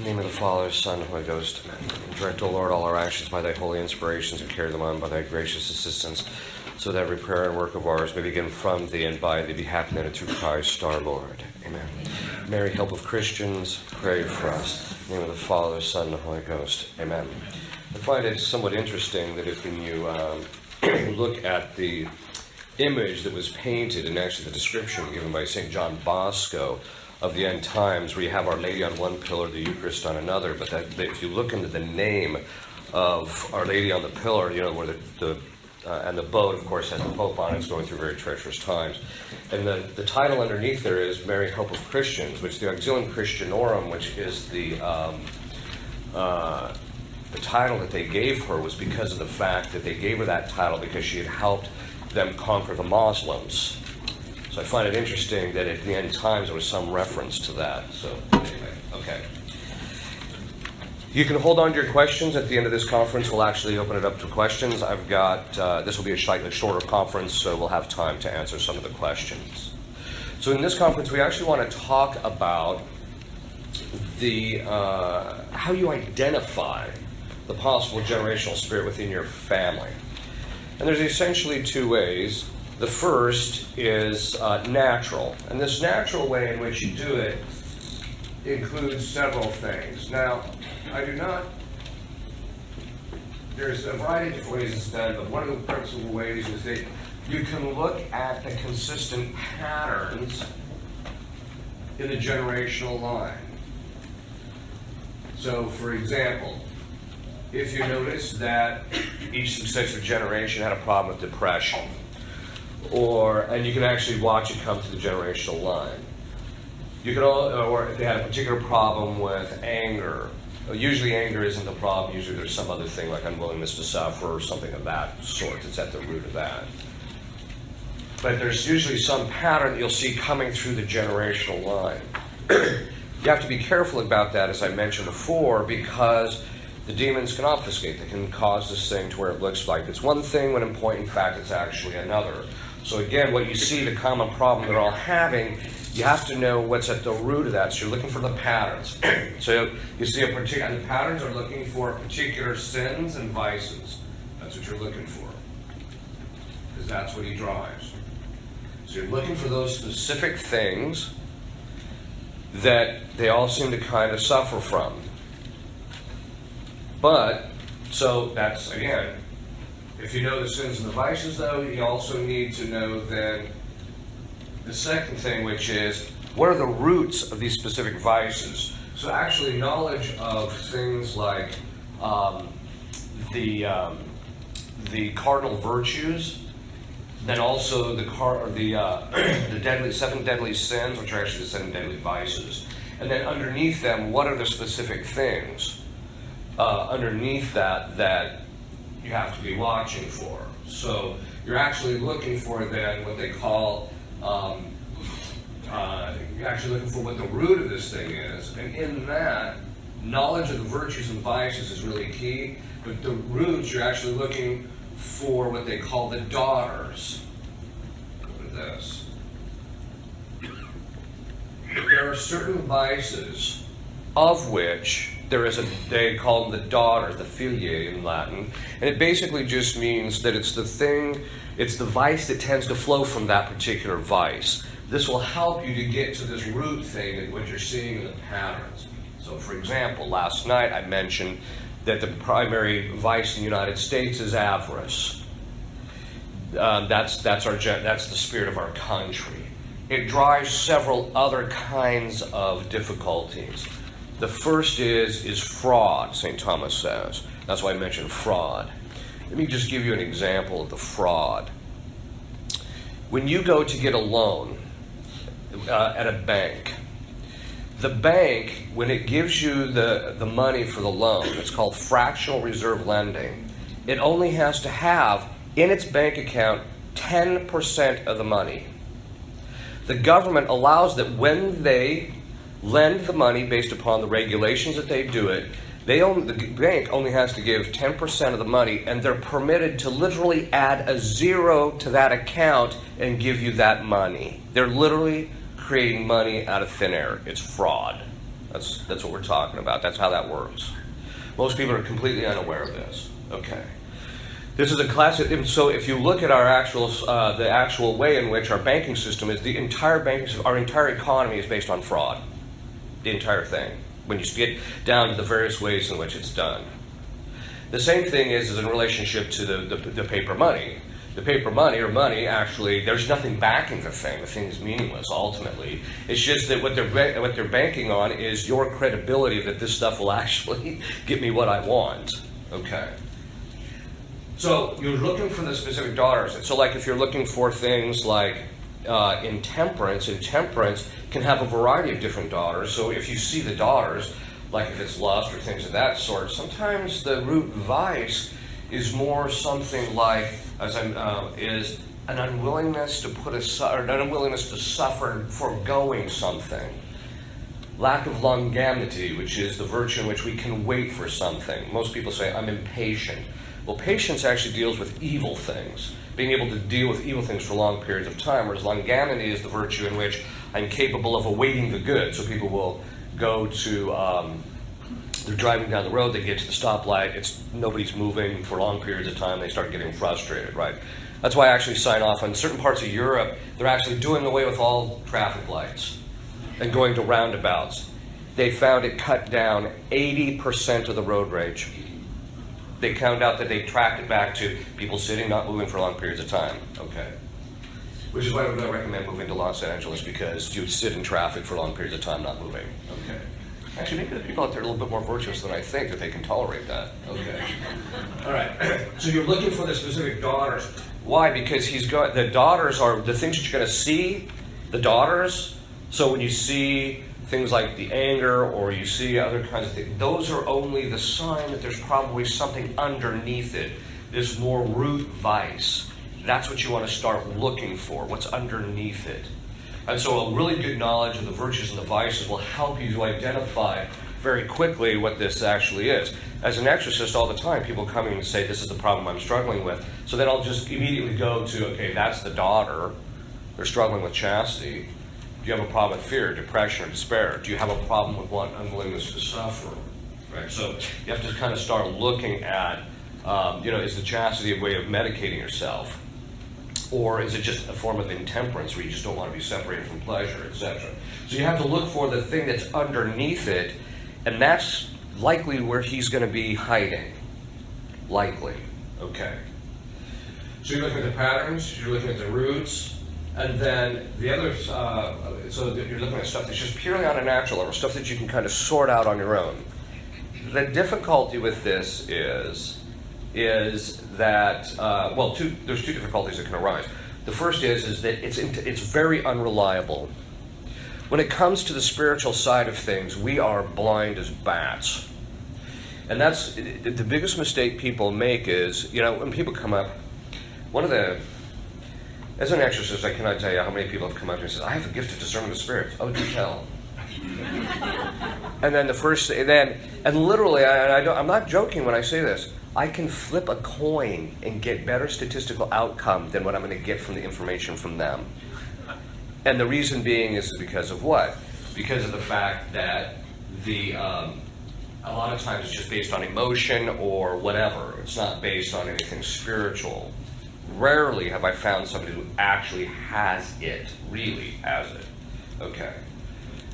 In the name of the Father, Son, and Holy Ghost, amen. Direct, O Lord, all our actions by thy holy inspirations, and carry them on by thy gracious assistance, so that every prayer and work of ours may begin from thee and by thee, be happy and through Christ our Lord. Amen. Mary, help of Christians, pray for us. In the name of the Father, Son, and Holy Ghost. Amen. I find it somewhat interesting that if when you look at the image that was painted, and actually the description given by St. John Bosco of the end times, where you have Our Lady on one pillar, the Eucharist on another, but if you look into the name of Our Lady on the pillar, you know, where and the boat, of course, has the Pope on it, it's going through very treacherous times. And the title underneath there is Mary, Help of Christians, which the Auxilium Christianorum, which is the title that they gave her, was because of the fact that they gave her that title because she had helped them conquer the Muslims. So I find it interesting that at the end times there was some reference to that. So anyway, okay. You can hold on to your questions. At the end of this conference, we'll actually open it up to questions. I've got, this will be a slightly shorter conference, so we'll have time to answer some of the questions. So in this conference, we actually want to talk about how you identify the possible generational spirit within your family. And there's essentially two ways. The first is natural. And this natural way in which you do it includes several things. Now, there's a variety of different ways it's done, but one of the principal ways is that you can look at the consistent patterns in the generational line. So, for example, if you notice that each successive generation had a problem with depression, and you can actually watch it come through the generational line. You can or if they had a particular problem with anger. Usually anger isn't the problem. Usually there's some other thing like unwillingness to suffer or something of that sort that's at the root of that. But there's usually some pattern that you'll see coming through the generational line. You have to be careful about that, as I mentioned before, because the demons can obfuscate. They can cause this thing to where it looks like it's one thing when in point in fact it's actually another. So again, what you see, the common problem they're all having, you have to know what's at the root of that. So you're looking for the patterns. So you see the patterns are looking for particular sins and vices. That's what you're looking for, because that's what he drives. So you're looking for those specific things that they all seem to kind of suffer from. But, so that's, again, if you know the sins and the vices, though, you also need to know then the second thing, which is, what are the roots of these specific vices? So actually knowledge of things like the cardinal virtues, then also the seven deadly sins, which are actually the seven deadly vices. And then underneath them, what are the specific things underneath that you have to be watching for? So you're actually looking for then what they call, you're actually looking for what the root of this thing is. And in that, knowledge of the virtues and vices is really key. But the roots, you're actually looking for what they call the daughters. Look at this. There are certain vices of which they call them the daughters, the filiae in Latin, and it basically just means that it's the vice that tends to flow from that particular vice. This will help you to get to this root thing and what you're seeing in the patterns. So for example, last night I mentioned that the primary vice in the United States is avarice. That's the spirit of our country. It drives several other kinds of difficulties. The first is fraud, St. Thomas says. That's why I mentioned fraud. Let me just give you an example of the fraud. When you go to get a loan at a bank, the bank, when it gives you the money for the loan, it's called fractional reserve lending, it only has to have in its bank account 10% of the money. The government allows that when they lend the money based upon the regulations that they do it, the bank only has to give 10% of the money, and they're permitted to literally add a zero to that account and give you that money. They're literally creating money out of thin air. It's fraud. That's what we're talking about. That's how that works. Most people are completely unaware of this. Okay. This is a classic. So if you look at our the actual way in which our banking system is, our entire economy is based on fraud. The entire thing. When you get down to the various ways in which it's done. The same thing is in relationship to the paper money. The paper money, or money, actually, there's nothing backing the thing. The thing is meaningless, ultimately. It's just that what they're banking on is your credibility that this stuff will actually get me what I want. Okay. So you're looking for the specific dollars. So like if you're looking for things like intemperance can have a variety of different daughters. So if you see the daughters, like if it's lust or things of that sort, sometimes the root vice is more something like is an unwillingness to put aside, or an unwillingness to suffer foregoing something. Lack of longanimity, which is the virtue in which we can wait for something. Most people say, I'm impatient. Well, patience actually deals with evil things, being able to deal with evil things for long periods of time, whereas longanimity is the virtue in which I'm capable of awaiting the good. So people will go to, they're driving down the road, they get to the stoplight, nobody's moving for long periods of time, they start getting frustrated, right? That's why I actually sign off on certain parts of Europe, they're actually doing away with all traffic lights and going to roundabouts. They found it cut down 80% of the road rage. They found out that they tracked it back to people sitting, not moving for long periods of time. Okay. Which is why I would recommend moving to Los Angeles, because you sit in traffic for long periods of time, not moving. Okay. Actually, maybe the people out there are a little bit more virtuous than I think, that they can tolerate that. Okay. All right. So you're looking for the specific daughters. Why? Because the daughters are the things that you're going to see, the daughters. So when you see things like the anger, or you see other kinds of things, those are only the sign that there's probably something underneath it. This more root vice. That's what you want to start looking for, what's underneath it. And so a really good knowledge of the virtues and the vices will help you to identify very quickly what this actually is. As an exorcist, all the time, people come in and say, this is the problem I'm struggling with. So then I'll just immediately go to, okay, that's the daughter. They're struggling with chastity. Do you have a problem with fear, depression, or despair? Do you have a problem with unwillingness to suffer? Right. So you have to kind of start looking at, is the chastity a way of medicating yourself? Or is it just a form of intemperance where you just don't want to be separated from pleasure, etc.? So you have to look for the thing that's underneath it, and that's likely where he's going to be hiding. Likely. Okay. So you're looking at the patterns, you're looking at the roots, and then the others, so you're looking at stuff that's just purely on a natural level, stuff that you can kind of sort out on your own. The difficulty with this is that, there's two difficulties that can arise. The first is that it's very unreliable. When it comes to the spiritual side of things, we are blind as bats. And that's the biggest mistake people make is, when people come up, as an exorcist, I cannot tell you how many people have come up to me and said, I have a gift of discernment of spirits. Oh, do tell. And then literally, I'm not joking when I say this, I can flip a coin and get better statistical outcome than what I'm going to get from the information from them. And the reason being is because of what? Because of the fact that a lot of times it's just based on emotion or whatever. It's not based on anything spiritual. Rarely have I found somebody who actually really has it. Okay.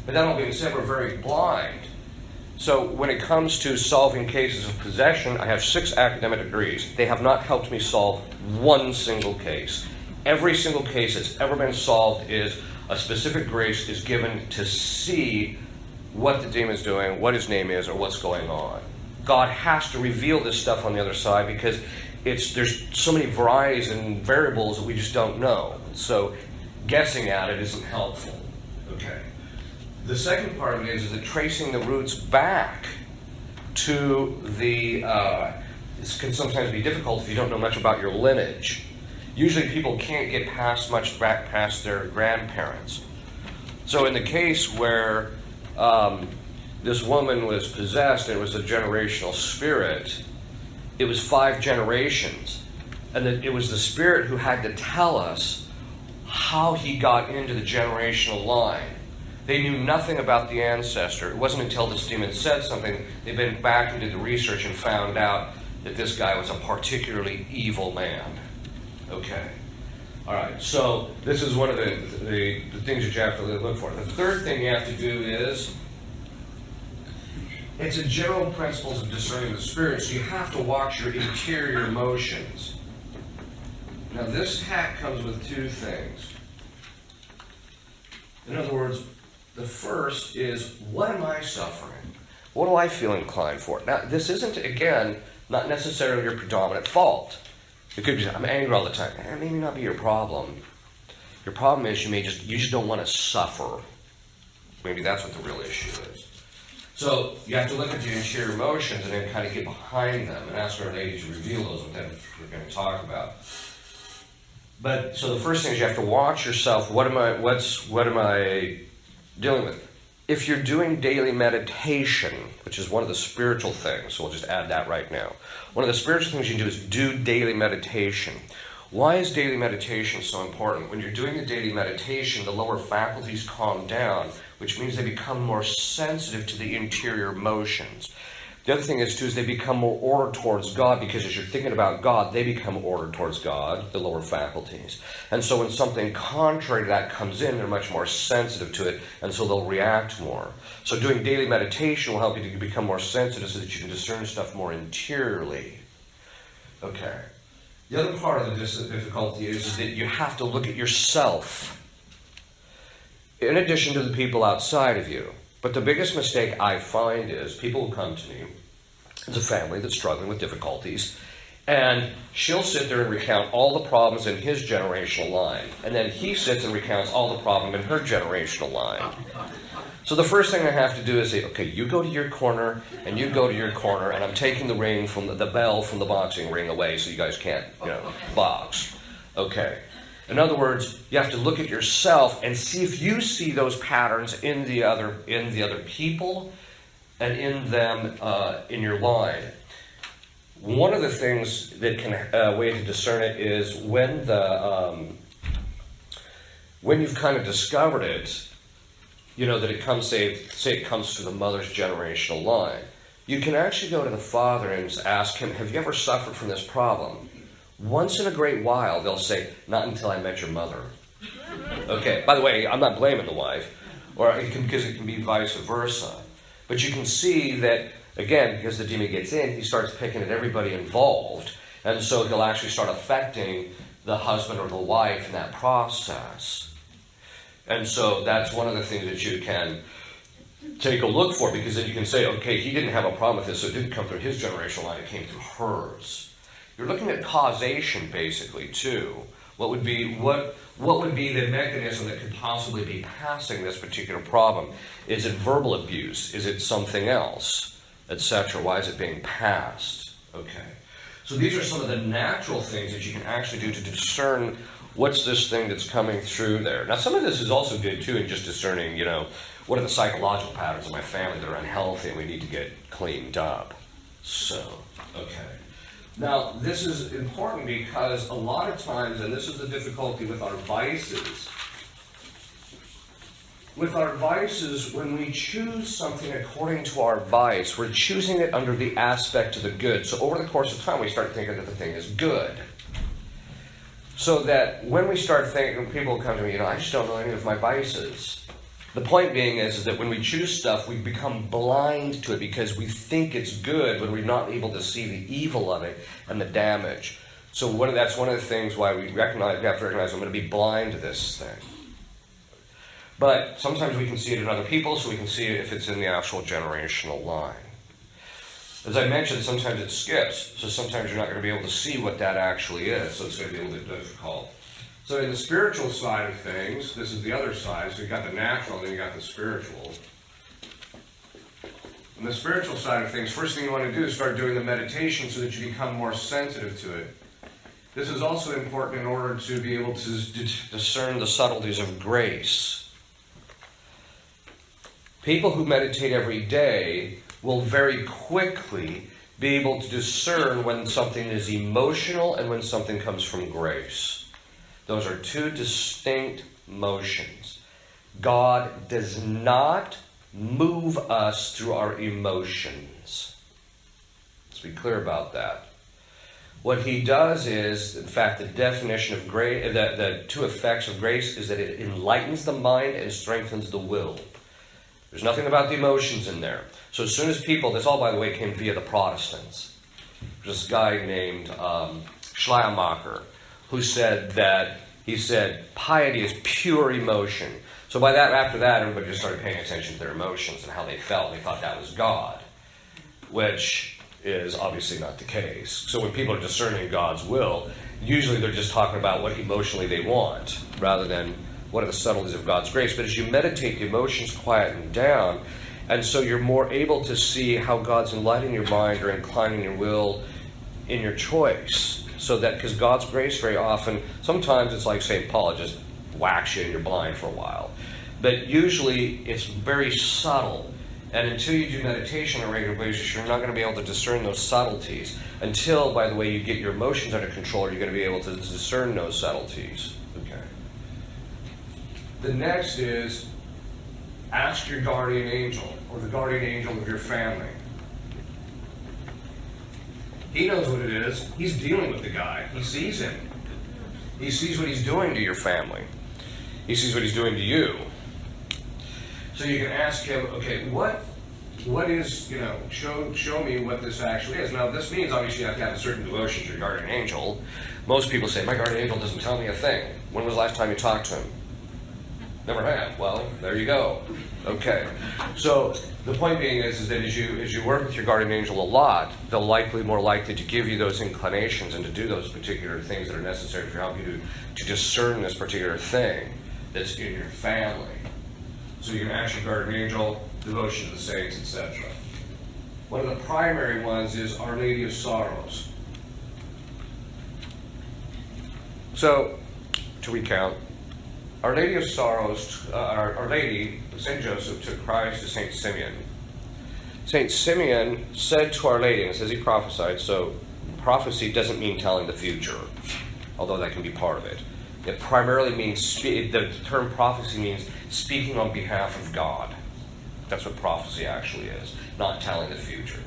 But that all being said, we're very blind. So when it comes to solving cases of possession, I have 6 academic degrees. They have not helped me solve one single case. Every single case that's ever been solved is a specific grace is given to see what the demon's doing, what his name is, or what's going on. God has to reveal this stuff on the other side because there's so many varieties and variables that we just don't know. So guessing at it isn't helpful. Okay. The second part of it is that tracing the roots back to this can sometimes be difficult if you don't know much about your lineage. Usually people can't get much back past their grandparents. So in the case where this woman was possessed and it was a generational spirit, it was 5 generations. And it was the spirit who had to tell us how he got into the generational line. They knew nothing about the ancestor. It wasn't until this demon said something, they went back and did the research and found out that this guy was a particularly evil man. Okay. All right, so this is one of the things that you have to look for. The third thing you have to do is, it's a general principles of discerning the spirit, so you have to watch your interior emotions. Now this hack comes with two things. In other words, the first is, what am I suffering? What do I feel inclined for? Now this isn't, again, not necessarily your predominant fault. It could be, I'm angry all the time. That may not be your problem. Your problem is you just don't want to suffer. Maybe that's what the real issue is. So you have to look at the interior emotions and then kind of get behind them and ask our lady to reveal those, what we're going to talk about. But so the first thing is you have to watch yourself. What am I dealing with? If you're doing daily meditation, which is one of the spiritual things, so we'll just add that right now. One of the spiritual things you can do is do daily meditation. Why is daily meditation so important? When you're doing the daily meditation, the lower faculties calm down, which means they become more sensitive to the interior emotions. The other thing is, too, is they become more ordered towards God, because as you're thinking about God, they become ordered towards God, the lower faculties. And so when something contrary to that comes in, they're much more sensitive to it, and so they'll react more. So doing daily meditation will help you to become more sensitive so that you can discern stuff more interiorly. Okay. The other part of the difficulty is that you have to look at yourself, in addition to the people outside of you. But the biggest mistake I find is people will come to me, it's a family that's struggling with difficulties, and she'll sit there and recount all the problems in his generational line, and then he sits and recounts all the problem in her generational line. So the first thing I have to do is say, okay, you go to your corner, and you go to your corner, and I'm taking the ring from the bell from the boxing ring away so you guys can't, box. Okay. In other words, you have to look at yourself and see if you see those patterns in the other people and in them in your line. One of the things that can way to discern it is when you've kind of discovered it, that it comes, say it comes through the mother's generational line. You can actually go to the father and ask him, have you ever suffered from this problem? Once in a great while, they'll say, not until I met your mother. Okay, by the way, I'm not blaming the wife, because it can be vice versa. But you can see that, again, because the demon gets in, he starts picking at everybody involved, and so he'll actually start affecting the husband or the wife in that process. And so that's one of the things that you can take a look for, because then you can say, okay, he didn't have a problem with this, so it didn't come through his generational line, it came through hers. You're looking at causation, basically, too. What would be the mechanism that could possibly be passing this particular problem? Is it verbal abuse? Is it something else, etc.? Why is it being passed? Okay. So these are some of the natural things that you can actually do to discern what's this thing that's coming through there. Now, some of this is also good, too, in just discerning, what are the psychological patterns of my family that are unhealthy and we need to get cleaned up. So, okay. Now, this is important because a lot of times, and this is the difficulty with our vices, when we choose something according to our vice, we're choosing it under the aspect of the good. So over the course of time, we start thinking that the thing is good. So that when we start thinking, people come to me, I just don't know any of my vices. The point being is that when we choose stuff, we become blind to it because we think it's good when we're not able to see the evil of it and the damage. So that's one of the things why we have to recognize I'm going to be blind to this thing. But sometimes we can see it in other people, so we can see it if it's in the actual generational line. As I mentioned, sometimes it skips, so sometimes you're not going to be able to see what that actually is, so it's going to be a little bit difficult. So in the spiritual side of things, this is the other side. So you've got the natural, then you've got the spiritual. On the spiritual side of things, first thing you want to do is start doing the meditation so that you become more sensitive to it. This is also important in order to be able to discern the subtleties of grace. People who meditate every day will very quickly be able to discern when something is emotional and when something comes from grace. Those are two distinct motions. God does not move us through our emotions. Let's be clear about that. What he does is, in fact, the definition of grace, the two effects of grace is that it enlightens the mind and strengthens the will. There's nothing about the emotions in there. So as soon as people, this all, by the way, came via the Protestants. There's this guy named Schleiermacher who said that, he said, piety is pure emotion. So by that, after that, everybody just started paying attention to their emotions and how they felt. They thought that was God, which is obviously not the case. So when people are discerning God's will, usually they're just talking about what emotionally they want, rather than what are the subtleties of God's grace. But as you meditate, the emotions quieten down, and so you're more able to see how God's enlightening your mind or inclining your will in your choice. So that, because God's grace very often, sometimes it's like St. Paul, it just whacks you and you're blind for a while. But usually it's very subtle. And until you do meditation on a regular basis, you're not going to be able to discern those subtleties. Until, by the way, you get your emotions under control, you're going to be able to discern those subtleties. Okay. The next is, ask your guardian angel, or the guardian angel of your family. He knows what it is. He's dealing with the guy. He sees him. He sees what he's doing to your family. He sees what he's doing to you. So you can ask him, okay, what is, show me what this actually is. Now, this means, obviously, you have to have a certain devotion to your guardian angel. Most people say, my guardian angel doesn't tell me a thing. When was the last time you talked to him? Never have. Well, there you go. Okay. So the point being is that as you work with your guardian angel a lot, they'll more likely to give you those inclinations and to do those particular things that are necessary to help you to discern this particular thing that's in your family. So you can ask your guardian angel, devotion to the saints, etc. One of the primary ones is Our Lady of Sorrows. So, to recount, Our Lady of Sorrows, Our Lady, St. Joseph, took Christ to St. Simeon. St. Simeon said to Our Lady, and it says he prophesied, so prophecy doesn't mean telling the future, although that can be part of it. It primarily means, the term prophecy means speaking on behalf of God. That's what prophecy actually is, not telling the future.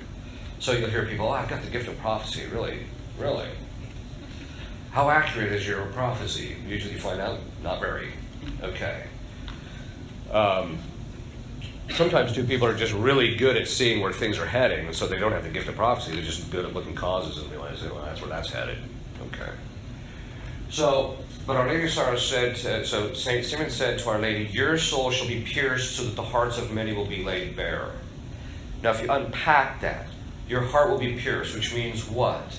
So you'll hear people, I've got the gift of prophecy. Really? Really? How accurate is your prophecy? Usually you find out, not very. Okay. Sometimes too, people are just really good at seeing where things are heading, and so they don't have the gift of prophecy. They're just good at looking causes and realize, well, that's where that's headed. Okay. So, but Our Lady of Sorrows said, so St. Simeon said to Our Lady, your soul shall be pierced so that the hearts of many will be laid bare. Now, if you unpack that, your heart will be pierced, which means what?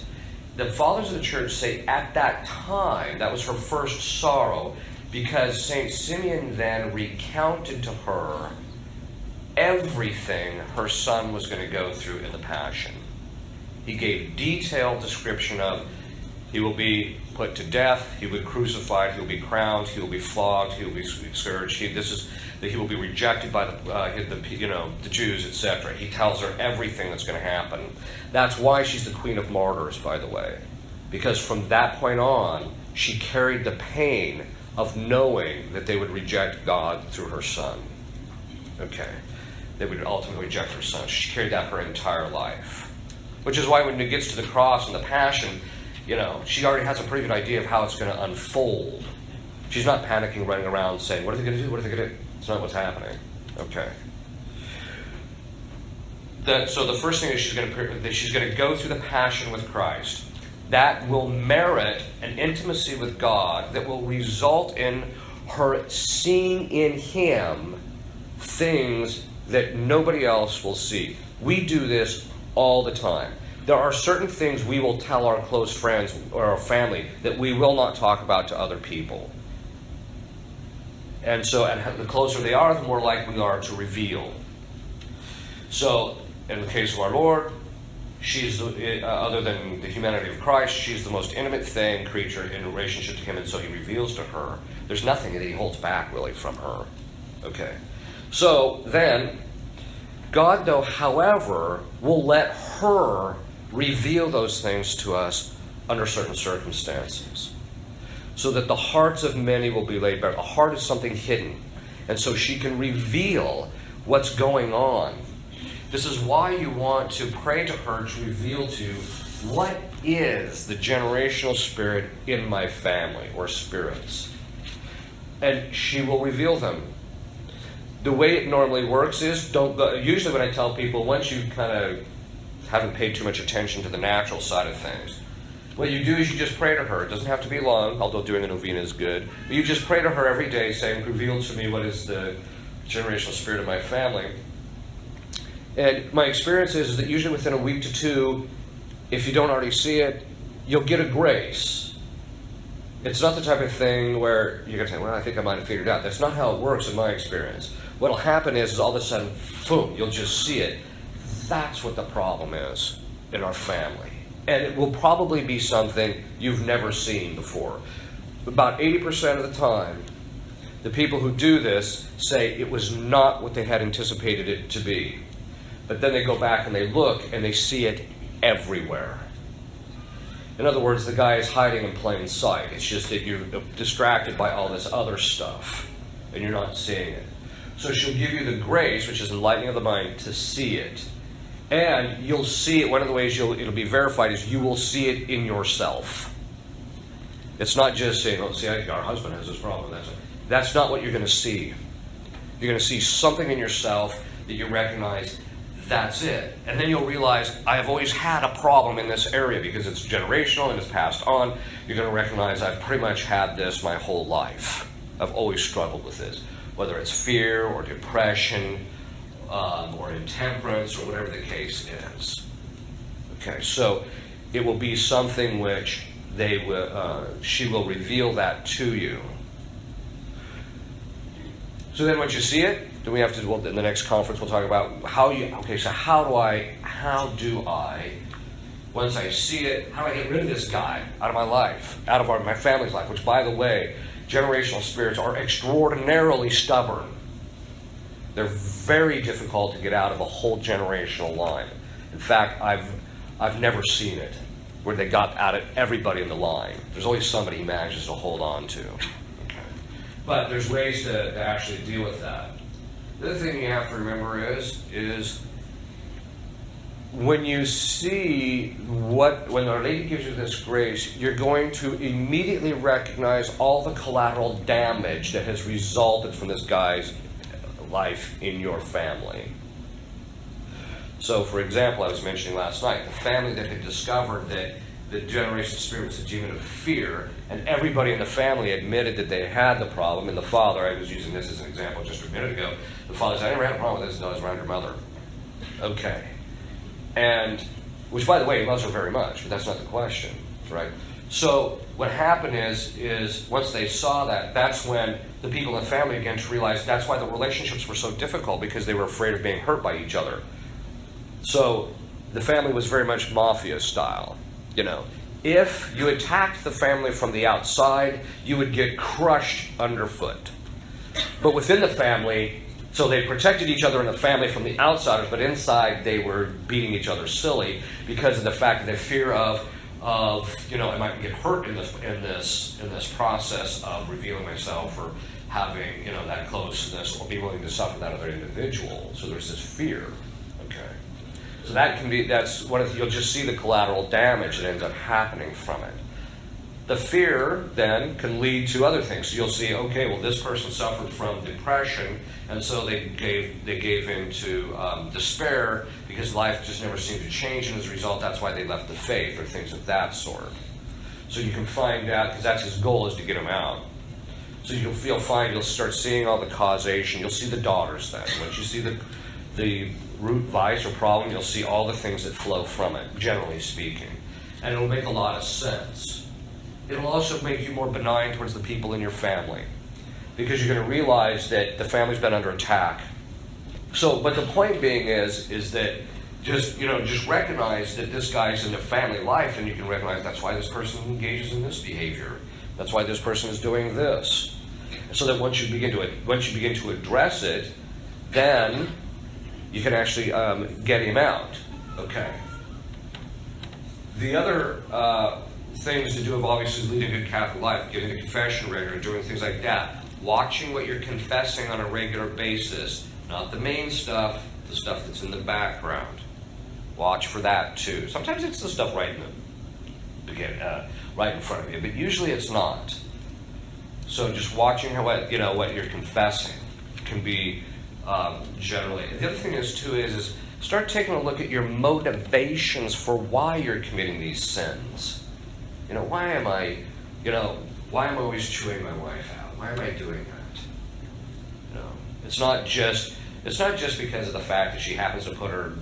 The fathers of the church say at that time, that was her first sorrow, because St. Simeon then recounted to her everything her son was going to go through in the Passion. He gave detailed description of, he will be put to death, he will be crucified, he will be crowned, he will be flogged, he will be scourged, he will be rejected by the Jews, etc. He tells her everything that's going to happen. That's why she's the Queen of Martyrs, by the way. Because from that point on, she carried the pain of knowing that they would reject God through her son. Okay. They would ultimately reject her son. She carried that her entire life. Which is why when it gets to the cross and the Passion, she already has a pretty good idea of how it's going to unfold. She's not panicking, running around saying, what are they going to do? What are they going to do? It's not what's happening. Okay. So the first thing is she's going to go through the Passion with Christ. That will merit an intimacy with God that will result in her seeing in him things that nobody else will see. We do this all the time. There are certain things we will tell our close friends or our family that we will not talk about to other people. And the closer they are, the more likely we are to reveal. So, in the case of our Lord, she's, other than the humanity of Christ, she's the most intimate creature in relationship to him, and so he reveals to her. There's nothing that he holds back, really, from her. Okay. So, then, God, though, however, will let her reveal those things to us under certain circumstances, so that the hearts of many will be laid bare. A heart is something hidden. And so she can reveal what's going on. This is why you want to pray to her to reveal to you, what is the generational spirit in my family, or spirits? And she will reveal them. The way it normally works is, usually when I tell people, once you kind of haven't paid too much attention to the natural side of things, what you do is you just pray to her. It doesn't have to be long, although doing a novena is good. But you just pray to her every day, saying, reveal to me what is the generational spirit of my family. And my experience is that usually within a week to two, if you don't already see it, you'll get a grace. It's not the type of thing where you're going to say, well, I think I might have figured it out. That's not how it works in my experience. What'll happen is all of a sudden, boom, you'll just see it. That's what the problem is in our family. And it will probably be something you've never seen before. About 80% of the time, the people who do this say it was not what they had anticipated it to be. But then they go back and they look and they see it everywhere. In other words, the guy is hiding in plain sight. It's just that you're distracted by all this other stuff and you're not seeing it. So she'll give you the grace, which is enlightening of the mind, to see it. And you'll see it, one of the ways it'll be verified is you will see it in yourself. It's not just saying, oh, see, our husband has this problem. That's not what you're going to see. You're going to see something in yourself that you recognize. That's it. And then you'll realize, I have always had a problem in this area because it's generational and it's passed on. You're going to recognize I've pretty much had this my whole life. I've always struggled with this, whether it's fear or depression or intemperance or whatever the case is. Okay, so it will be something which she will reveal that to you. So then once you see it, then we have to, in the next conference, we'll talk about how do I, once I see it, how do I get rid of this guy out of my life, out of my family's life, which, by the way, generational spirits are extraordinarily stubborn. They're very difficult to get out of a whole generational line. In fact, I've never seen it where they got out of everybody in the line. There's always somebody he manages to hold on to. Okay. But there's ways to actually deal with that. The other thing you have to remember is when you see when Our Lady gives you this grace, you're going to immediately recognize all the collateral damage that has resulted from this guy's life in your family. So, for example, I was mentioning last night, the family that had discovered that the generational spirit was a demon of fear, and everybody in the family admitted that they had the problem, and the father, I was using this as an example just a minute ago, the father said, I never had a problem with this until I was around your mother. Okay. And, which by the way, he loves her very much, but that's not the question, right? So, what happened is once they saw that, that's when the people in the family began to realize that's why the relationships were so difficult, because they were afraid of being hurt by each other. So, the family was very much mafia style. You know, if you attacked the family from the outside, you would get crushed underfoot. But within the family, so they protected each other in the family from the outsiders, but inside they were beating each other silly because of the fact that the fear of I might get hurt in this process of revealing myself or having that closeness, or be willing to suffer that other individual. So there's this fear. Okay. So that's one of you'll just see the collateral damage that ends up happening from it. The fear then can lead to other things. So you'll see, okay, well, this person suffered from depression, and so they gave into despair because life just never seemed to change, and as a result, that's why they left the faith or things of that sort. So you can find out, because that's his goal, is to get him out. So you'll find you'll start seeing all the causation. You'll see the daughters then. Once you see the root vice or problem, you'll see all the things that flow from it, generally speaking. And it'll make a lot of sense. It'll also make you more benign towards the people in your family, because you're going to realize that the family's been under attack. So, but the point being is that just recognize that this guy's in the family life, and you can recognize that's why this person engages in this behavior. That's why this person is doing this. So that once you begin to address it, then you can actually get him out. Okay. The other things to do of obviously leading a good Catholic life, giving the confession regularly, doing things like that. Watching what you're confessing on a regular basis, not the main stuff, the stuff that's in the background. Watch for that too. Sometimes it's the stuff right in front of you, but usually it's not. So just watching what you're confessing can be generally. The other thing is start taking a look at your motivations for why you're committing these sins. Why am I always chewing my wife out? Why am I doing that? It's not just because of the fact that she happens to put her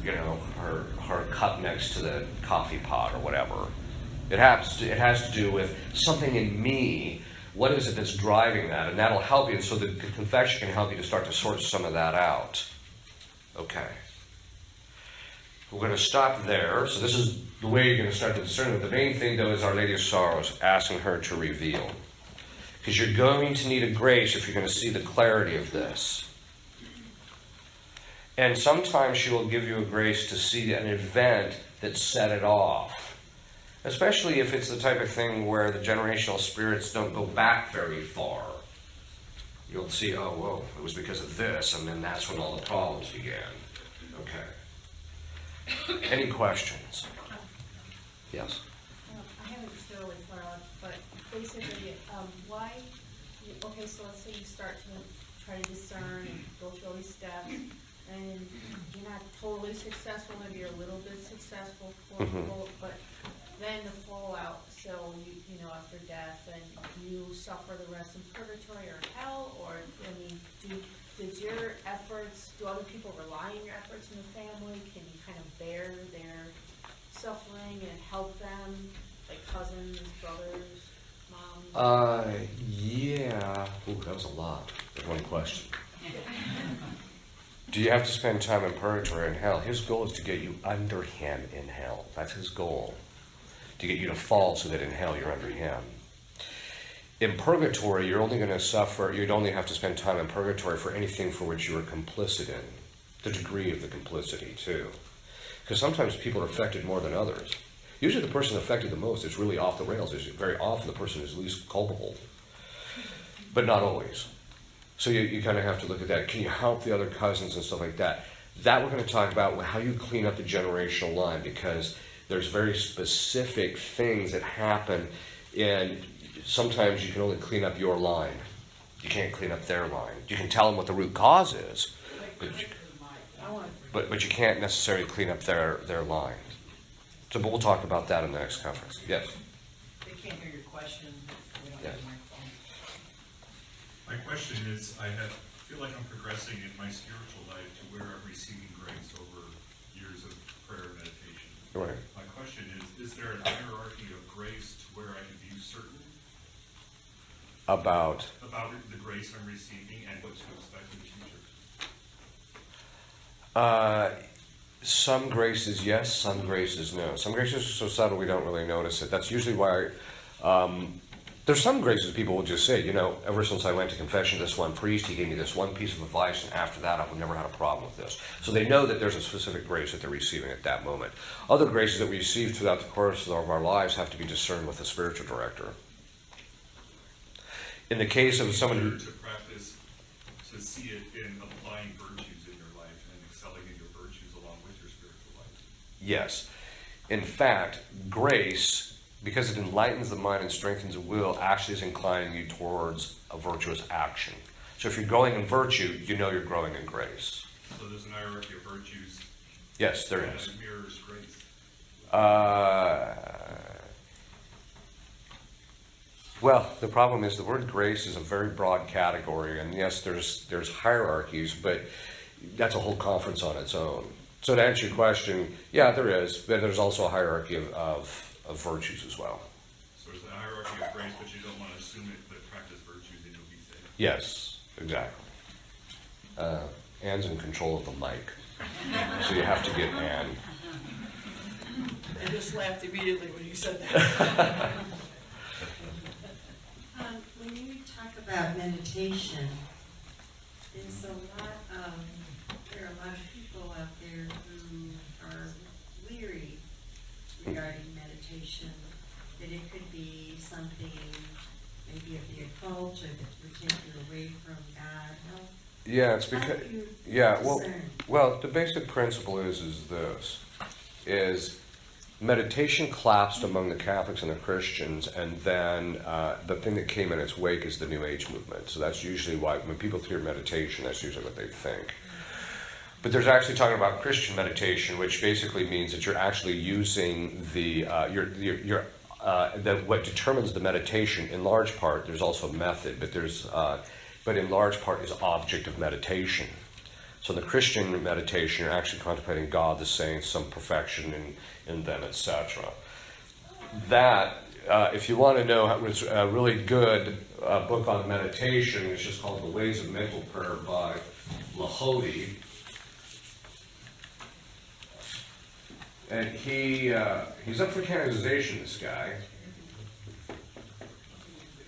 cup next to the coffee pot or whatever. It has to do with something in me. What is it that's driving that? And that'll help you. So the confession can help you to start to sort some of that out. Okay. We're going to stop there. So this is the way you're going to start to discern it. The main thing, though, is Our Lady of Sorrows, asking her to reveal. Because you're going to need a grace if you're going to see the clarity of this. And sometimes she will give you a grace to see an event that set it off. Especially if it's the type of thing where the generational spirits don't go back very far. You'll see, oh, whoa, it was because of this, and then that's when all the problems began. Okay. Any questions? Yes? I haven't thoroughly thought out, but basically, why, so let's say you start to try to discern and go through all these steps, and you're not totally successful, maybe you're a little bit successful, quote unquote, but then the fallout, so after death, and you suffer the rest in purgatory or hell, or, do other people rely on your efforts in the family? Can you kind of bear their suffering and help them, like cousins, brothers, moms? Yeah. Ooh, that was a lot. That's one question. Do you have to spend time in purgatory and hell? His goal is to get you under him in hell. That's his goal. To get you to fall so that in hell you're under him. In purgatory, you're only going to suffer, you'd only have to spend time in purgatory for anything for which you were complicit in. The degree of the complicity, too. Because sometimes people are affected more than others. Usually the person affected the most is really off the rails. It's very often the person who's least culpable. But not always. So you kind of have to look at that. Can you help the other cousins and stuff like that? That we're going to talk about how you clean up the generational line, because there's very specific things that happen, and sometimes you can only clean up your line. You can't clean up their line. You can tell them what the root cause is, but you can't necessarily clean up their line. So, but we'll talk about that in the next conference. Yes? They can't hear your question. We don't have a microphone. My question is, I feel like I'm progressing in my spiritual life to where I'm receiving grace over years of prayer and meditation. Right. My question is there an hierarchy of grace to where I can be certain About the grace I'm receiving and what to expect in the future? Some graces yes, some graces no. Some graces are so subtle we don't really notice it. That's usually why there's some graces people will just say, ever since I went to confession to this one priest, he gave me this one piece of advice, and after that I've never had a problem with this. So they know that there's a specific grace that they're receiving at that moment. Other graces that we receive throughout the course of our lives have to be discerned with the spiritual director. In the case of someone who... To practice, to see it in applying virtues in your life and excelling in your virtues along with your spiritual life. Yes. In fact, grace, because it enlightens the mind and strengthens the will, actually is inclining you towards a virtuous action. So if you're growing in virtue, you know you're growing in grace. So there's an hierarchy of virtues. Yes, there is. That mirrors grace. Well, the problem is the word grace is a very broad category, and yes, there's hierarchies, but that's a whole conference on its own. So to answer your question, yeah, there is, but there's also a hierarchy of virtues as well. So there's a hierarchy of grace, but you don't want to assume it, but practice virtues and you'll be saved. Yes, exactly. Anne's in control of the mic, so you have to get Anne. I just laughed immediately when you said that. When you talk about meditation, there are a lot of people out there who are leery regarding meditation, that it could be something maybe of the occult or that would take you away from God? Yeah, it's How because do you yeah. discern? Well, the basic principle is this: is meditation collapsed among the Catholics and the Christians, and then the thing that came in its wake is the New Age movement. So that's usually why when people hear meditation, that's usually what they think. But there's actually talking about Christian meditation, which basically means that you're actually using what determines the meditation in large part. There's also method, but in large part is object of meditation. So in the Christian meditation, you're actually contemplating God, the saints, some perfection in them, etc. That, if you want to know, it's a really good book on meditation. It's just called The Ways of Mental Prayer by Lahode. And he's up for canonization, this guy.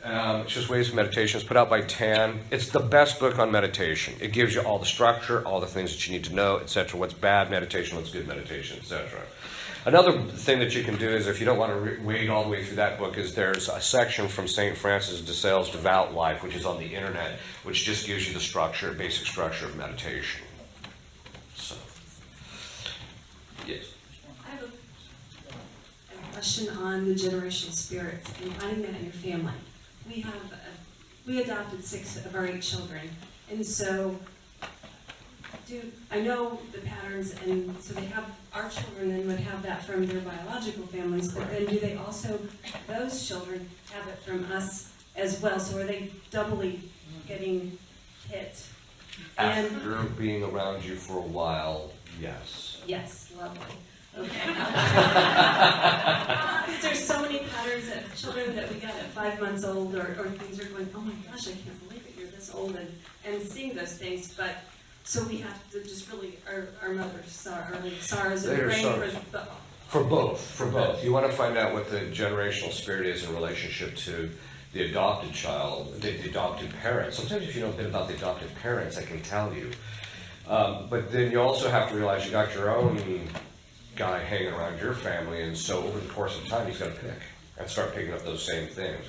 It's just Ways of Meditation. It's put out by Tan. It's the best book on meditation. It gives you all the structure, all the things that you need to know, etc. What's bad meditation, what's good meditation, etc. Another thing that you can do is, if you don't want to wade all the way through that book, is there's a section from St. Francis de Sales' Devout Life, which is on the internet, which just gives you the structure, basic structure of meditation. So, yes. I have a question on the generational spirits and finding that in your family. We adopted 6 of our 8 children, and so I know the patterns, and so they have, our children then would have that from their biological families, but then do they also, those children have it from us as well? So are they doubly getting hit? After being around you for a while, yes. Yes, lovely. Okay. Because there's so many patterns of children that we got at 5 months old, or things are going, oh my gosh, I can't believe it, you're this old, and seeing those things, but so we have to just really, our mothers are like SARS and brain for both. You want to find out what the generational spirit is in relationship to the adopted child, the adopted parents. Sometimes if you know a bit about the adopted parents, I can tell you. But then you also have to realize you got your own guy hanging around your family, and so over the course of time he's got to pick and start picking up those same things.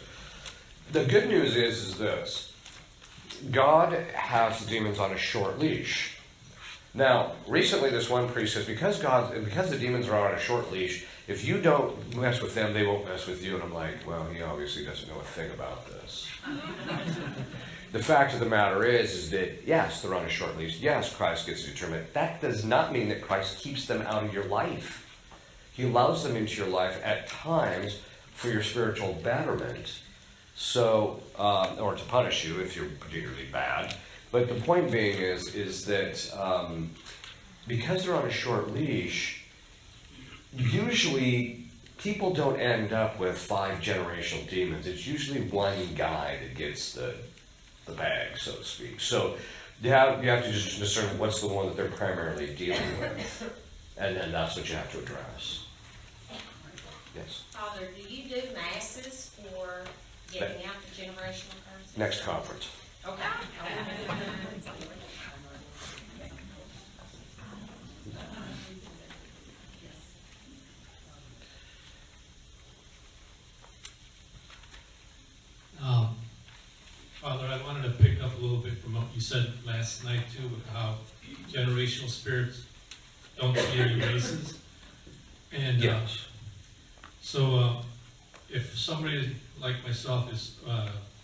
The good news is this: God has demons on a short leash. Now, recently this one priest says, because the demons are on a short leash, if you don't mess with them, they won't mess with you. And I'm like, well, he obviously doesn't know a thing about this. The fact of the matter is that, yes, they're on a short leash. Yes, Christ gets to determine it. That does not mean that Christ keeps them out of your life. He allows them into your life at times for your spiritual betterment. So, or to punish you if you're particularly bad. But the point being is that because they're on a short leash, usually people don't end up with 5 generational demons. It's usually one guy that gets the bag, so to speak. So you have to just discern what's the one that they're primarily dealing with, and then that's what you have to address. Yes. Father, do you do masses for getting out the generational curses? Next conference. Okay. Father, I wanted to pick up a little bit from what you said last night too, with how generational spirits don't steal your races. And yes. So if somebody like myself is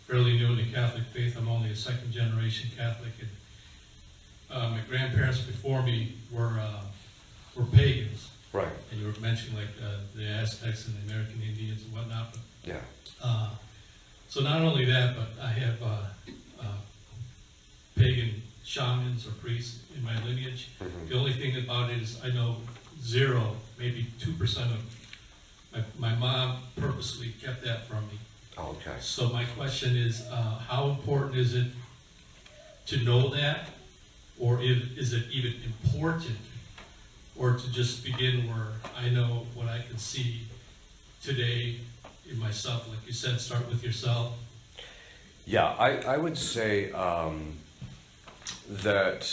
fairly new in the Catholic faith, I'm only a 2nd generation Catholic, and my grandparents before me were pagans. Right. And you were mentioning like the Aztecs and the American Indians and whatnot. But, yeah. So not only that, but I have pagan shamans or priests in my lineage. Mm-hmm. The only thing about it is I know 0, maybe 2% of my mom purposely kept that from me. Oh, okay. So my question is, how important is it to know that, or is it even important, or to just begin where I know what I can see today in myself, like you said, start with yourself? Yeah, I would say that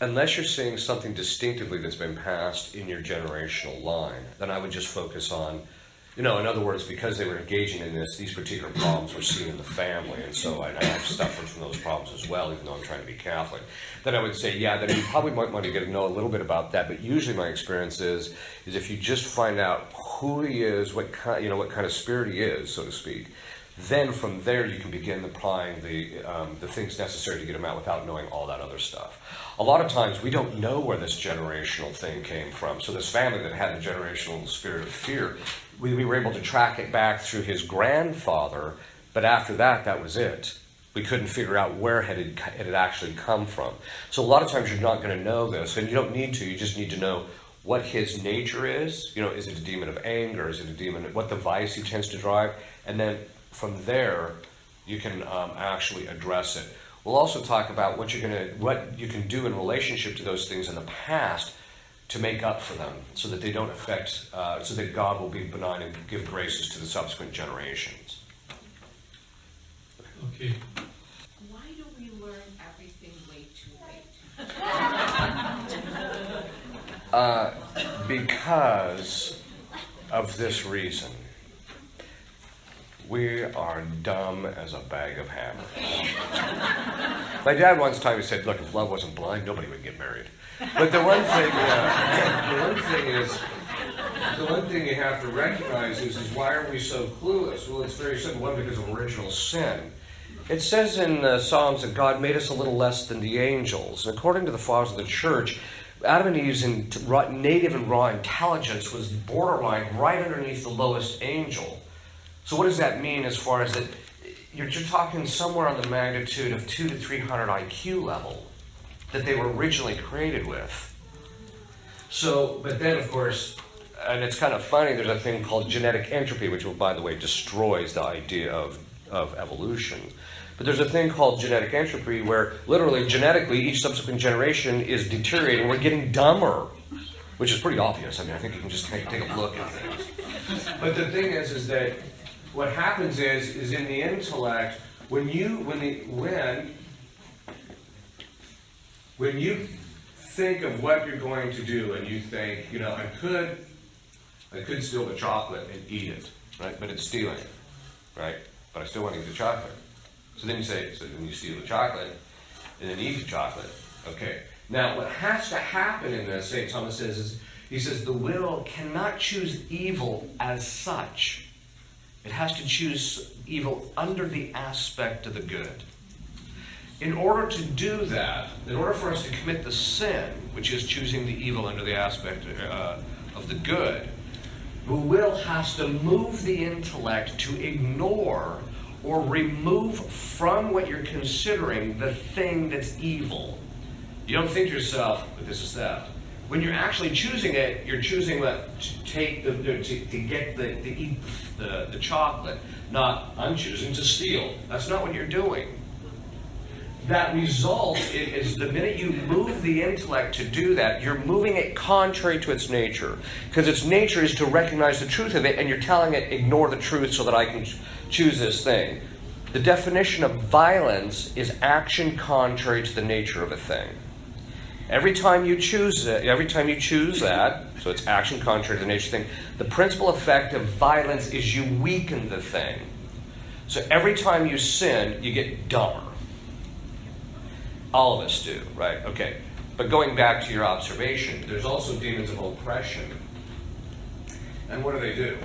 unless you're seeing something distinctively that's been passed in your generational line, then I would just focus on In other words, because they were engaging in this, these particular problems were seen in the family, and so I've suffered from those problems as well, even though I'm trying to be Catholic. Then I would say, yeah, then you probably might want to get to know a little bit about that, but usually my experience is if you just find out who he is, what kind of spirit he is, so to speak, then from there you can begin applying the things necessary to get him out without knowing all that other stuff. A lot of times we don't know where this generational thing came from. So this family that had the generational spirit of fear, we were able to track it back through his grandfather, but after that, that was it. We couldn't figure out where it had actually come from. So a lot of times you're not going to know this, and you don't need to. You just need to know what his nature is. Is it a demon of anger? Is it a demon? What the vice he tends to drive? And then from there, you can actually address it. We'll also talk about what you can do in relationship to those things in the past to make up for them, so that they don't affect, so that God will be benign and give graces to the subsequent generations. Okay. Why do we learn everything way too late? Because of this reason. We are dumb as a bag of hammers. My dad once time he said, look, if love wasn't blind, nobody would get married. But the one thing you have to recognize is why are we so clueless? Well, it's very simple. One, because of original sin. It says in the Psalms that God made us a little less than the angels. And according to the fathers of the church, Adam and Eve's native and raw intelligence was borderline right underneath the lowest angel. So what does that mean as far as that you're talking somewhere on the magnitude of 200 to 300 IQ level that they were originally created with. So, but then of course, and it's kind of funny, there's a thing called genetic entropy, which, by the way, destroys the idea of evolution. But there's a thing called genetic entropy where literally, genetically, each subsequent generation is deteriorating. We're getting dumber, which is pretty obvious. I mean, I think you can just take a look at things. But the thing is that what happens is in the intellect, when you think of what you're going to do, and you think, I could steal the chocolate and eat it, right? But it's stealing it, right? But I still want to eat the chocolate. So then you say, so then you steal the chocolate, and then eat the chocolate. Okay. Now, what has to happen in this, St. Thomas says, he says, the will cannot choose evil as such. It has to choose evil under the aspect of the good. In order to do that, in order for us to commit the sin, which is choosing the evil under the aspect of the good, the will has to move the intellect to ignore or remove from what you're considering the thing that's evil. You don't think to yourself, but this is theft. When you're actually choosing it, you're choosing what to eat the chocolate. Not, I'm choosing to steal. That's not what you're doing. That result is the minute you move the intellect to do that, you're moving it contrary to its nature. Because its nature is to recognize the truth of it, and you're telling it, ignore the truth so that I can choose this thing. The definition of violence is action contrary to the nature of a thing. Every time you choose that, so it's action contrary to the nature of the thing, the principal effect of violence is you weaken the thing. So every time you sin, you get dumber. All of us do, right? Okay. But going back to your observation, there's also demons of oppression. And what do?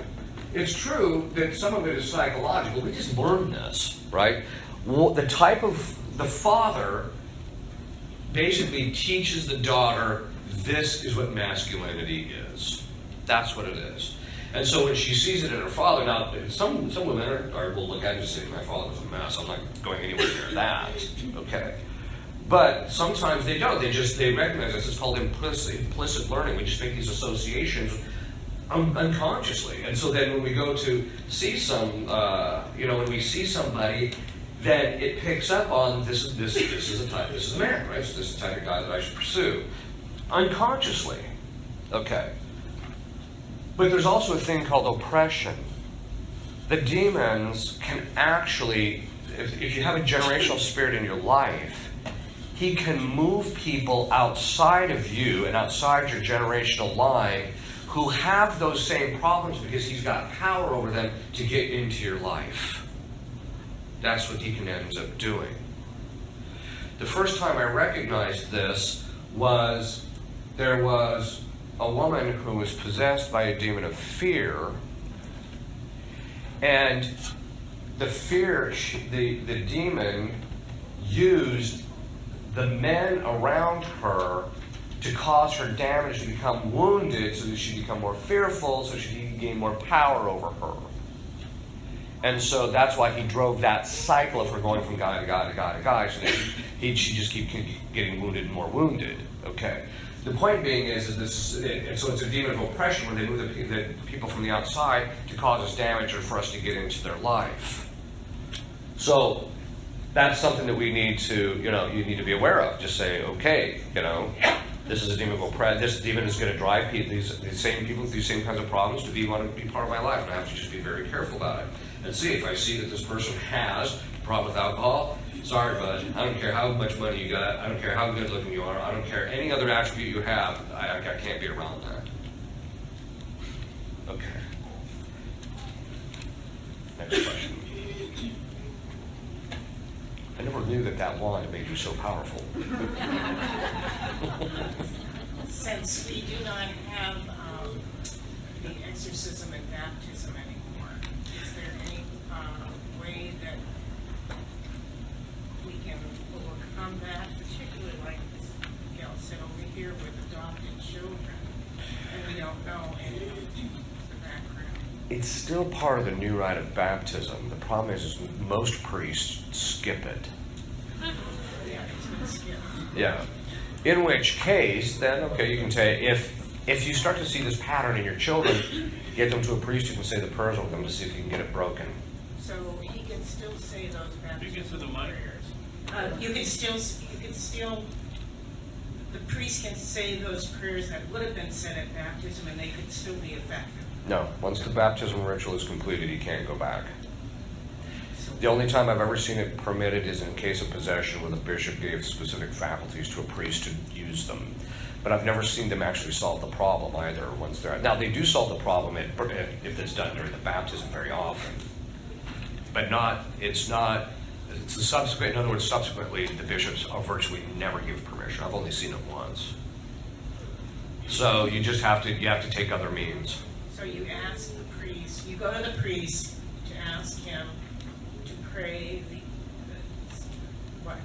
It's true that some of it is psychological. We just learn this, right? The father basically teaches the daughter, this is what masculinity is. That's what it is. And so when she sees it in her father, now some women will look at it and say, my father was a mess, I'm not going anywhere near that. Okay. But sometimes they don't. They recognize this. It's called implicit learning. We just make these associations unconsciously. And so then when we go to see when we see somebody, then it picks up on this is a type, this is a man, right? So this is the type of guy that I should pursue. Unconsciously. Okay. But there's also a thing called oppression. The demons can actually, if you have a generational spirit in your life, he can move people outside of you and outside your generational line who have those same problems because he's got power over them to get into your life. That's what Deacon ends up doing. The first time I recognized this was there was a woman who was possessed by a demon of fear, and the fear, the demon used the men around her to cause her damage, to become wounded, so that she'd become more fearful, so she could gain more power over her. And so that's why he drove that cycle of her going from guy to guy to guy to guy, so that she'd just keep getting wounded and more wounded. Okay. The point being is this, and so it's a demon of oppression where they move the people from the outside to cause us damage or for us to get into their life. So that's something that we need to, you need to be aware of. Just say, okay, this is a demon of oppression. This demon is going to drive people, these same people with these same kinds of problems to want to be part of my life, and I have to just be very careful about it. And see, if I see that this person has a problem with alcohol, sorry, bud, I don't care how much money you got, I don't care how good looking you are, I don't care any other attribute you have, I can't be around that. Okay. Next question. I never knew that wand made you so powerful. Since we do not have the exorcism and baptism anymore, is there any way that we can overcome that, particularly like this gal said over here with adopted children, and we don't know any of the background? It's still part of the new rite of baptism. The problem is most priests skip it. Yeah, it's been skipped. Yeah. In which case, then, okay, you can say, if you start to see this pattern in your children, get them to a priest who can say the prayers with them to see if you can get it broken. So he can still say those baptismal prayers. You can still, the priest can say those prayers that would have been said at baptism, and they could still be effective. No, once the baptism ritual is completed, you can't go back. The only time I've ever seen it permitted is in case of possession where the bishop gave specific faculties to a priest to use them. But I've never seen them actually solve the problem either once they're... Now, they do solve the problem if it's done during the baptism very often. But it's a subsequent, in other words, subsequently, the bishops virtually never give permission. I've only seen it once. So you just have to take other means. So you ask the priest, you go to the priest to ask him to pray what?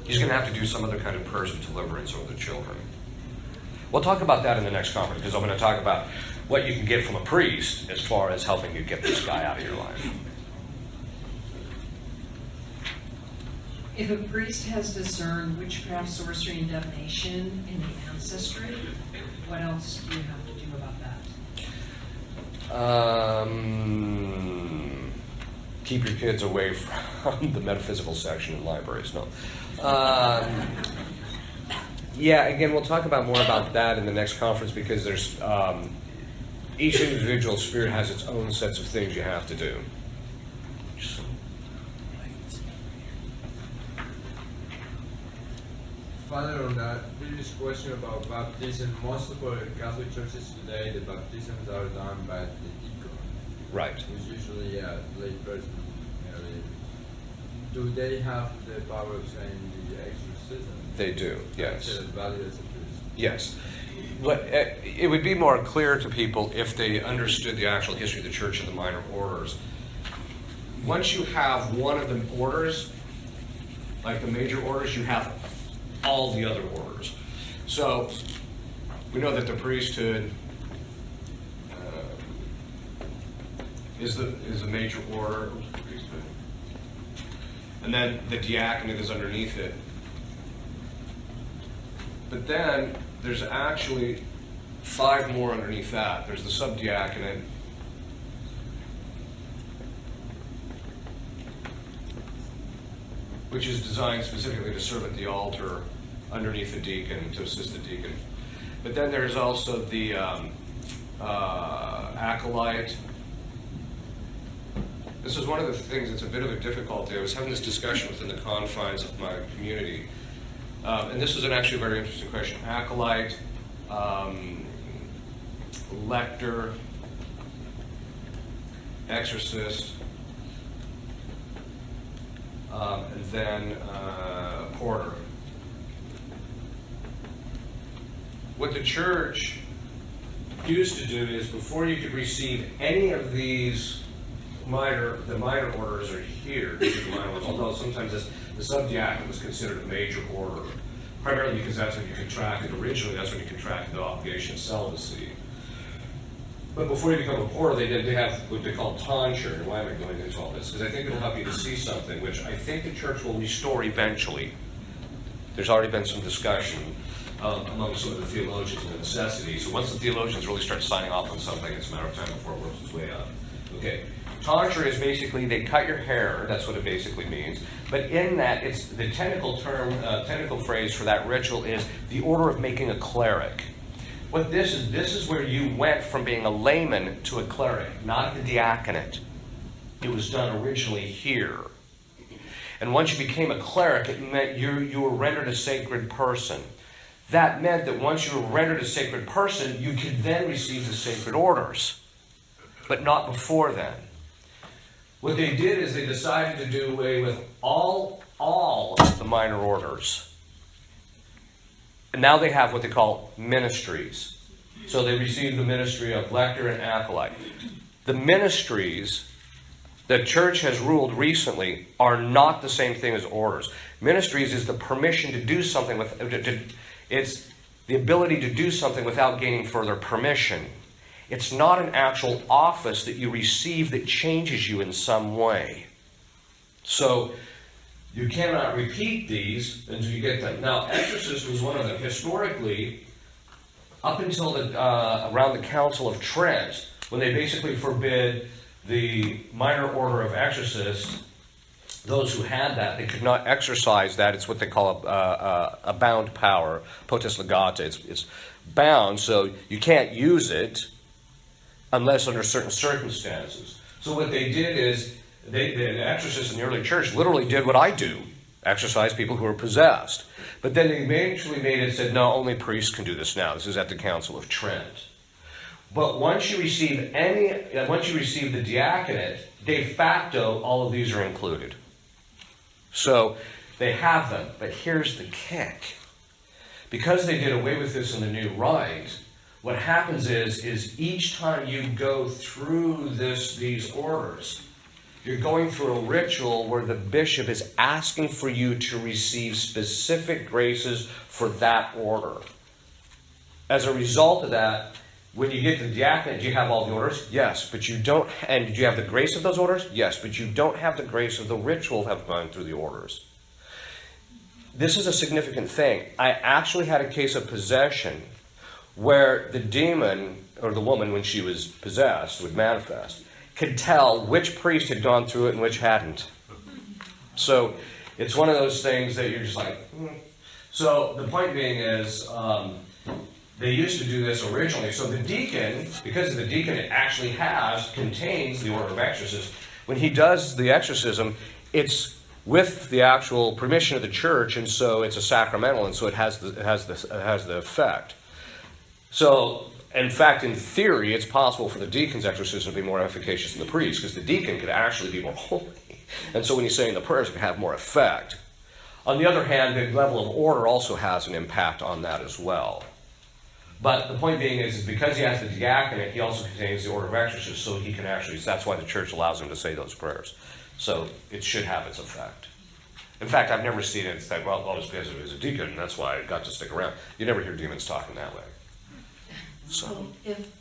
He's going to have to do some other kind of prayers of deliverance over the children. We'll talk about that in the next conference, because I'm going to talk about what you can get from a priest as far as helping you get this guy out of your life. If a priest has discerned witchcraft, sorcery, and divination in the ancestry, what else do you have to do about that? Keep your kids away from the metaphysical section in libraries. No. Yeah, again, we'll talk about more about that in the next conference, because there's each individual spirit has its own sets of things you have to do. Father, on that previous question about baptism, most of the Catholic churches today, the baptisms are done by the deacon. Right. Who's usually a lay person. Do they have the power of saying the exorcism? They do, yes. Is it valid as a priest? Yes. It would be more clear to people if they understood the actual history of the church and the minor orders. Once you have one of the orders, like the major orders, you have all the other orders. So we know that the priesthood is a major order, and then the diaconate is underneath it. But then there's actually 5 more underneath that. There's the subdiaconate, which is designed specifically to serve at the altar underneath the deacon, to assist the deacon. But then there's also the acolyte. This is one of the things that's a bit of a difficulty. I was having this discussion within the confines of my community. And this is actually a very interesting question. Acolyte, lector, exorcist, and then porter. What the church used to do is, before you could receive any of these the minor orders are here, although sometimes the subdiaconate was considered a major order, primarily because that's when you contracted, originally that's when you contracted the obligation of celibacy. But before you become a porter, they have what they call tonsure. And why am I going into all this? Because I think it'll help you to see something, which I think the church will restore eventually. There's already been some discussion among some of the theologians of the necessity. So once the theologians really start signing off on something, it's a matter of time before it works its way up. Okay. Tonsure is basically they cut your hair. That's what it basically means. But in that, it's the technical term, technical phrase for that ritual is the order of making a cleric. What this is where you went from being a layman to a cleric, not the diaconate. It was done originally here. And once you became a cleric, it meant you were rendered a sacred person. That meant that once you were rendered a sacred person, you could then receive the sacred orders, but not before then. What they did is they decided to do away with all of the minor orders. And now they have what they call ministries. So they received the ministry of lector and acolyte. The ministries the church has ruled recently are not the same thing as orders. Ministries is the permission to do something with, it's the ability to do something without gaining further permission. It's not an actual office that you receive that changes you in some way. So you cannot repeat these until you get them. Now, exorcist was one of them. Historically, up until around the Council of Trent, when they basically forbid the minor order of exorcists, those who had that, they could not exercise that. It's what they call a bound power, potest legata. It's bound, so you can't use it unless under certain circumstances. So what they did is, the exorcists in the early church literally did what I do, exorcise people who are possessed. But then they eventually made it, said, no, only priests can do this now. This is at the Council of Trent. But once you receive the diaconate, de facto, all of these are included. So they have them, but here's the kick. Because they did away with this in the New Rite, what happens is each time you go through these orders, you're going through a ritual where the bishop is asking for you to receive specific graces for that order. As a result of that, when you get to the diaconate, do you have all the orders? Yes, but you don't. And do you have the grace of those orders? Yes, but you don't have the grace of the ritual of having gone through the orders. This is a significant thing. I actually had a case of possession where the demon, or the woman when she was possessed, would manifest, could tell which priest had gone through it and which hadn't. So it's one of those things that you're just like, So the point being is, they used to do this originally. So the deacon, because the deacon actually contains the order of exorcism, when he does the exorcism, it's with the actual permission of the church, and so it's a sacramental, and so it has the effect. So, in fact, in theory, it's possible for the deacon's exorcism to be more efficacious than the priest, because the deacon could actually be more holy. And so when he's saying the prayers, it can have more effect. On the other hand, the level of order also has an impact on that as well. But the point being is because he has the diaconate, he also contains the order of exorcism, so he can actually, that's why the church allows him to say those prayers. So it should have its effect. In fact, I've never seen it say, well, it's because it was a deacon, and that's why it got to stick around. You never hear demons talking that way. So if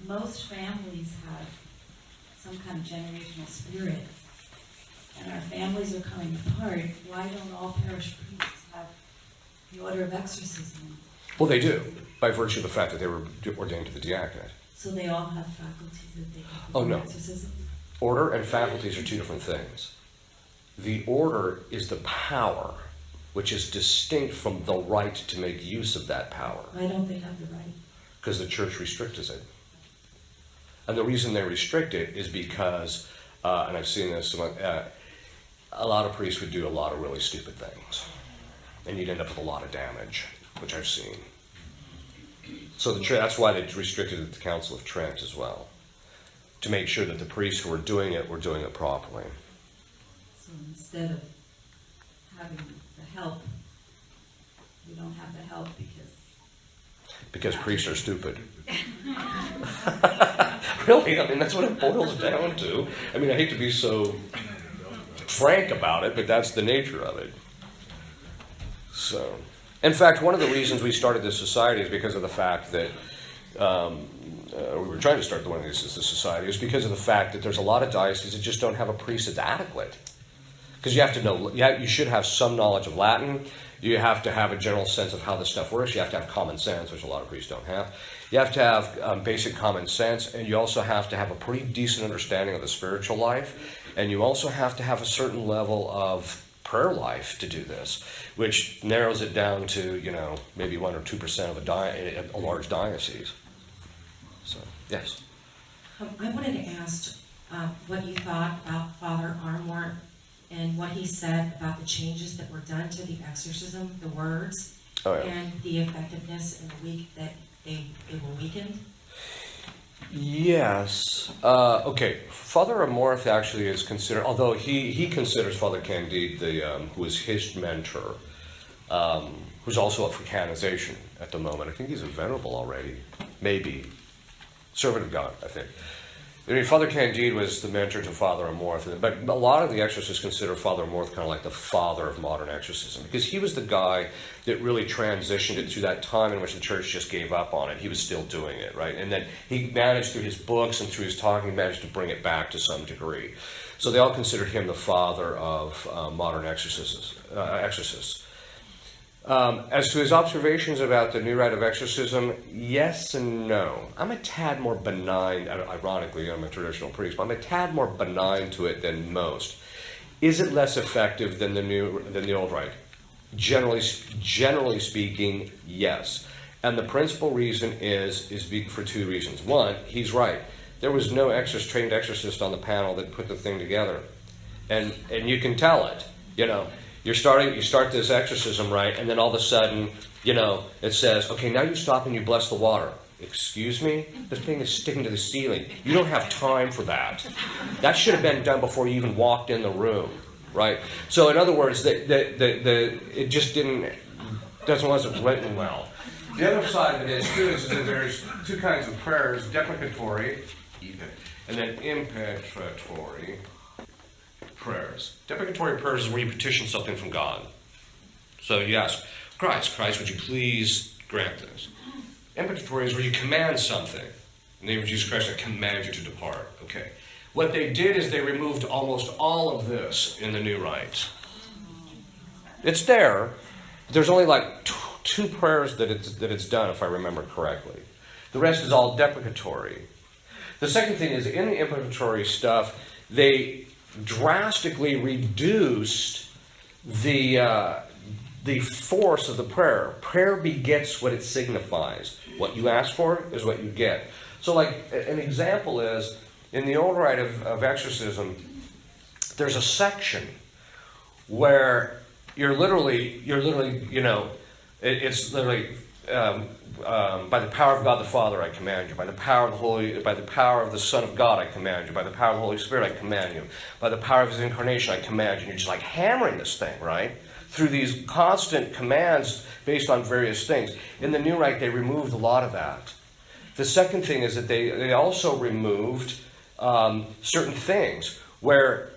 most families have some kind of generational spirit, and our families are coming apart, why don't all parish priests have the order of exorcism? Well, they do, by virtue of the fact that they were ordained to the diaconate. So they all have faculties that they can perform exorcism? Order and faculties are two different things. The order is the power, which is distinct from the right to make use of that power. Why don't they have the right? Because the church restricts it. And the reason they restrict it is because, and I've seen this, a lot of priests would do a lot of really stupid things. and you'd end up with a lot of damage, which I've seen. So that's why they restricted it to the Council of Trent as well, to make sure that the priests who were doing it properly. So instead of having the help, we don't have the help because priests are stupid. Really, I mean, that's what it boils down to. I mean, I hate to be so frank about it, but that's the nature of it. So, in fact, one of the reasons we started this society is because of the fact that we were trying to start one of these society is because of the fact that there's a lot of dioceses that just don't have a priest that's adequate. Because you have to know, you should have some knowledge of Latin. You have to have a general sense of how this stuff works. You have to have common sense, which a lot of priests don't have. You have to have basic common sense, and you also have to have a pretty decent understanding of the spiritual life. And you also have to have a certain level of prayer life to do this, which narrows it down to, maybe 1 or 2% of a large diocese. So, yes. I wanted to ask what you thought about Father Armour and what he said about the changes that were done to the exorcism, the words, and the effectiveness in the week that they were weakened. Yes. Okay. Father Amorth actually is considered, although he considers Father Candide, who was his mentor, who's also up for canonization at the moment. I think he's a venerable already. Maybe. Servant of God, I think. I mean, Father Candide was the mentor to Father Amorth, but a lot of the exorcists consider Father Amorth kind of like the father of modern exorcism, because he was the guy that really transitioned it through that time in which the church just gave up on it. He was still doing it, right? And then he managed, through his books and through his talking, he managed to bring it back to some degree. So they all considered him the father of modern exorcists. As to his observations about the new rite of exorcism, yes and no. I'm a tad more benign, ironically, I'm a traditional priest, but I'm a tad more benign to it than most. Is it less effective than the old rite? Generally speaking, yes. And the principal reason is for two reasons. One, he's right. There was no trained exorcist on the panel that put the thing together. And you can tell it, You start this exorcism, right, and then all of a sudden, it says, okay, now you stop and you bless the water. Excuse me? This thing is sticking to the ceiling. You don't have time for that. That should have been done before you even walked in the room, right? So in other words, it just wasn't written well. The other side of it is, too, is that there's two kinds of prayers, deprecatory and then imprecatory prayers. Deprecatory prayers is where you petition something from God. So you ask, Christ, would you please grant this? Imprecatory is where you command something. In the name of Jesus Christ, I command you to depart. Okay. What they did is they removed almost all of this in the new rite. It's there. There's only like two prayers that it's done, if I remember correctly. The rest is all deprecatory. The second thing is, in the imprecatory stuff, they drastically reduced the force of the prayer. Prayer begets what it signifies. What you ask for is what you get. So, like, an example is, in the old rite of exorcism, there's a section where you're literally, it's literally, by the power of God the Father, I command you. By the power of the Son of God, I command you. By the power of the Holy Spirit, I command you. By the power of His incarnation, I command you. And you're just like hammering this thing, right? Through these constant commands based on various things. In the new rite, they removed a lot of that. The second thing is that they also removed certain things where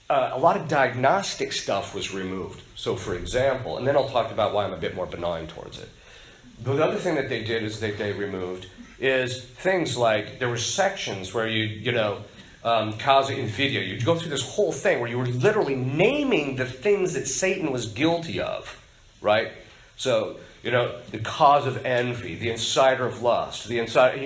a lot of diagnostic stuff was removed. So, for example, and then I'll talk about why I'm a bit more benign towards it. The other thing that they did is that they removed is things like, there were sections where causa invidia, you'd go through this whole thing where you were literally naming the things that Satan was guilty of, right? So, the cause of envy, the insider of lust, the insider,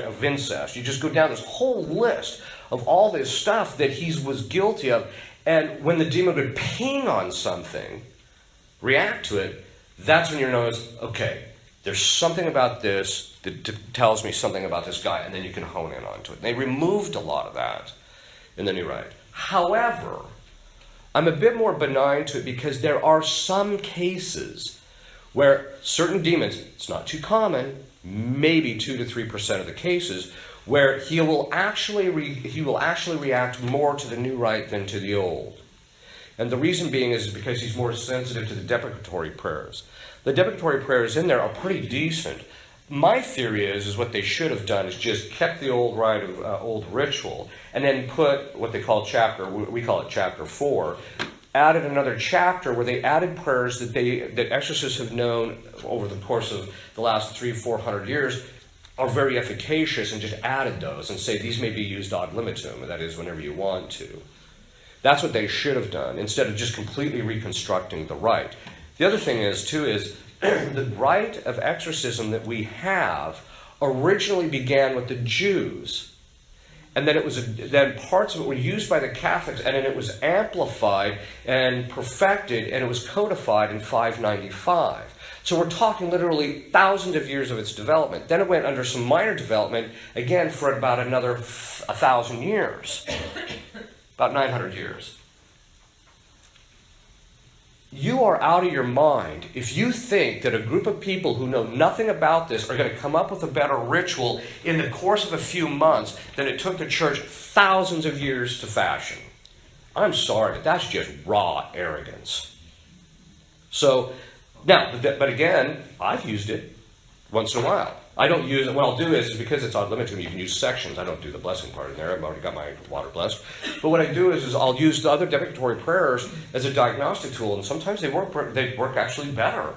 of incest. You just go down this whole list of all this stuff that he was guilty of. And when the demon would ping on something, react to it, that's when you notice, okay, there's something about this that tells me something about this guy, and then you can hone in onto it. They removed a lot of that in the new rite. However, I'm a bit more benign to it because there are some cases where certain demons, it's not too common, maybe 2 to 3% of the cases, where he will actually react more to the new rite than to the old. And the reason being is because he's more sensitive to the deprecatory prayers. The deprecatory prayers in there are pretty decent. My theory is what they should have done is just kept the old rite of old ritual, and then put what they call we call it chapter 4, added another chapter where they added prayers that exorcists have known over the course of the last 300-400 years are very efficacious, and just added those and say these may be used ad libitum, that is, whenever you want to. That's what they should have done, instead of just completely reconstructing the rite. The other thing is, too, is the rite of exorcism that we have originally began with the Jews. And then then parts of it were used by the Catholics, and then it was amplified and perfected, and it was codified in 595. So we're talking literally thousands of years of its development. Then it went under some minor development, again, for about another 1,000 years. About 900 years. You are out of your mind if you think that a group of people who know nothing about this are going to come up with a better ritual in the course of a few months than it took the church thousands of years to fashion. I'm sorry, but that's just raw arrogance. So, now, but again, I've used it once in a while. I don't use it. What I'll do is because it's ad libitum, you can use sections. I don't do the blessing part in there. I've already got my water blessed. But what I do is I'll use the other deprecatory prayers as a diagnostic tool, and sometimes they work actually better.